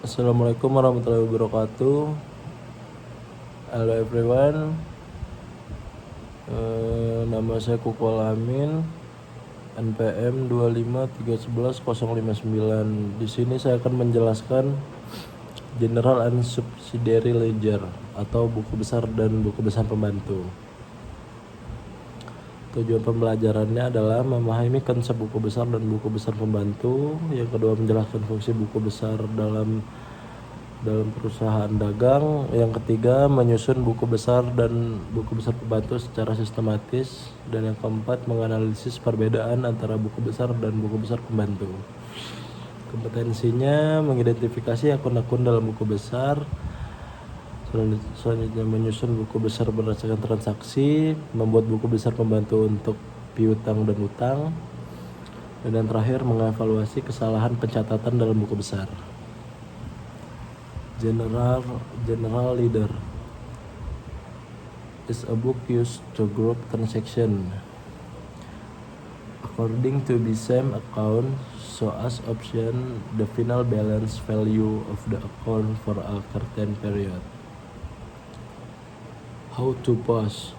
Assalamualaikum warahmatullahi wabarakatuh. Hello everyone. Nama saya Kukul Amin, NPM 25311-059. Di sini saya akan menjelaskan General and Subsidiary Ledger atau buku besar dan buku besar pembantu. Tujuan pembelajarannya adalah memahami konsep buku besar dan buku besar pembantu. Yang kedua, menjelaskan fungsi buku besar dalam perusahaan dagang. Yang ketiga, menyusun buku besar dan buku besar pembantu secara sistematis. Dan yang keempat, menganalisis perbedaan antara buku besar dan buku besar pembantu. Kompetensinya mengidentifikasi akun-akun dalam buku besar. Selanjutnya menyusun buku besar berdasarkan transaksi, membuat buku besar pembantu untuk piutang dan utang, dan yang terakhir mengevaluasi kesalahan pencatatan dalam buku besar. General Ledger is a book used to group transaction according to the same account so as option the final balance value of the account for a certain period. How to pause?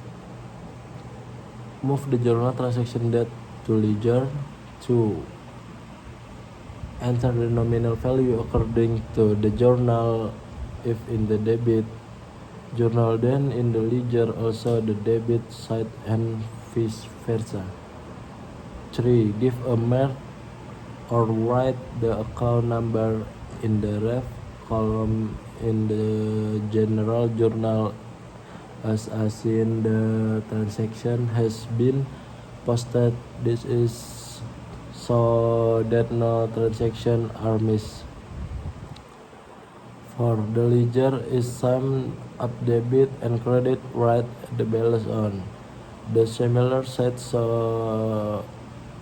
Move the journal transaction date to ledger. 2. Enter the nominal value according to the journal if in the debit journal, then in the ledger also the debit side and vice versa. 3. Give a mark or write the account number in the ref column in the general journal as seen the transaction has been posted. This is so that no transaction are missed. 4. The ledger is sum of debit and credit, write the balance on the similar side so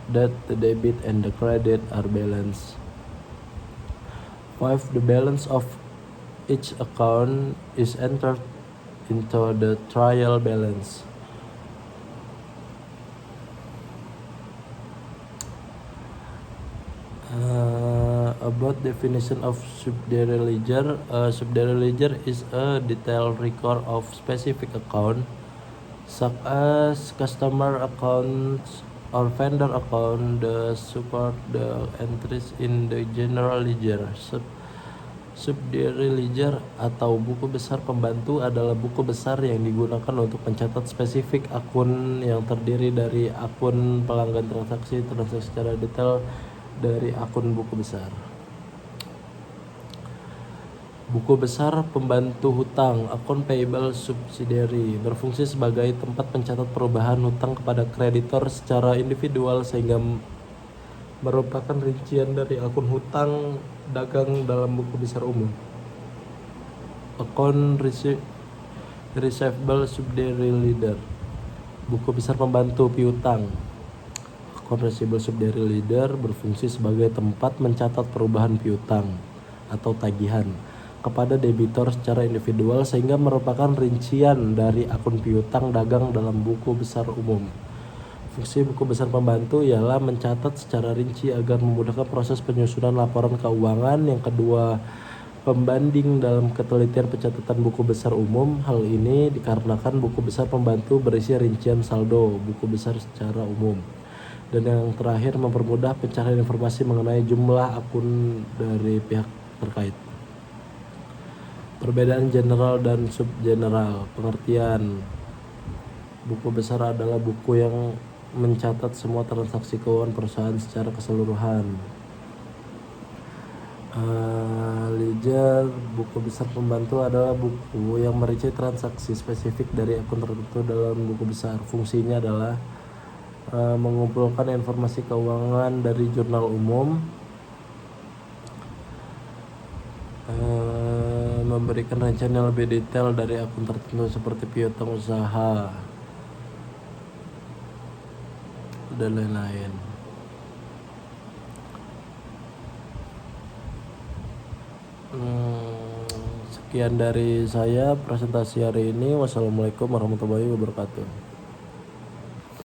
that the debit and the credit are balanced. 5. The balance of each account is entered into the trial balance. About definition of subsidiary ledger. Subsidiary ledger is a detailed record of specific account, such as customer accounts or vendor account, that support the entries in the general ledger. Subsidiary ledger atau buku besar pembantu adalah buku besar yang digunakan untuk mencatat spesifik akun yang terdiri dari akun pelanggan transaksi secara detail dari akun buku besar. Buku besar pembantu hutang, account payable subsidiary, berfungsi sebagai tempat mencatat perubahan hutang kepada kreditor secara individual sehingga merupakan rincian dari akun hutang dagang dalam buku besar umum. Account receivable subsidiary ledger, buku besar pembantu piutang. Account receivable subsidiary ledger berfungsi sebagai tempat mencatat perubahan piutang atau tagihan kepada debitor secara individual sehingga merupakan rincian dari akun piutang dagang dalam buku besar umum. Fungsi buku besar pembantu ialah mencatat secara rinci agar memudahkan proses penyusunan laporan keuangan. Yang kedua, pembanding dalam ketelitian pencatatan buku besar umum. Hal ini dikarenakan buku besar pembantu berisi rincian saldo buku besar secara umum. Dan yang terakhir, mempermudah pencarian informasi mengenai jumlah akun dari pihak terkait. Perbedaan general dan subgeneral. Pengertian: buku besar adalah buku yang mencatat semua transaksi keuangan perusahaan secara keseluruhan. Ledger, buku besar pembantu, adalah buku yang merinci transaksi spesifik dari akun tertentu dalam buku besar. Fungsinya adalah mengumpulkan informasi keuangan dari jurnal umum, memberikan rincian yang lebih detail dari akun tertentu seperti piutang usaha dan lain-lain. Sekian dari saya presentasi hari ini. Wassalamualaikum warahmatullahi wabarakatuh.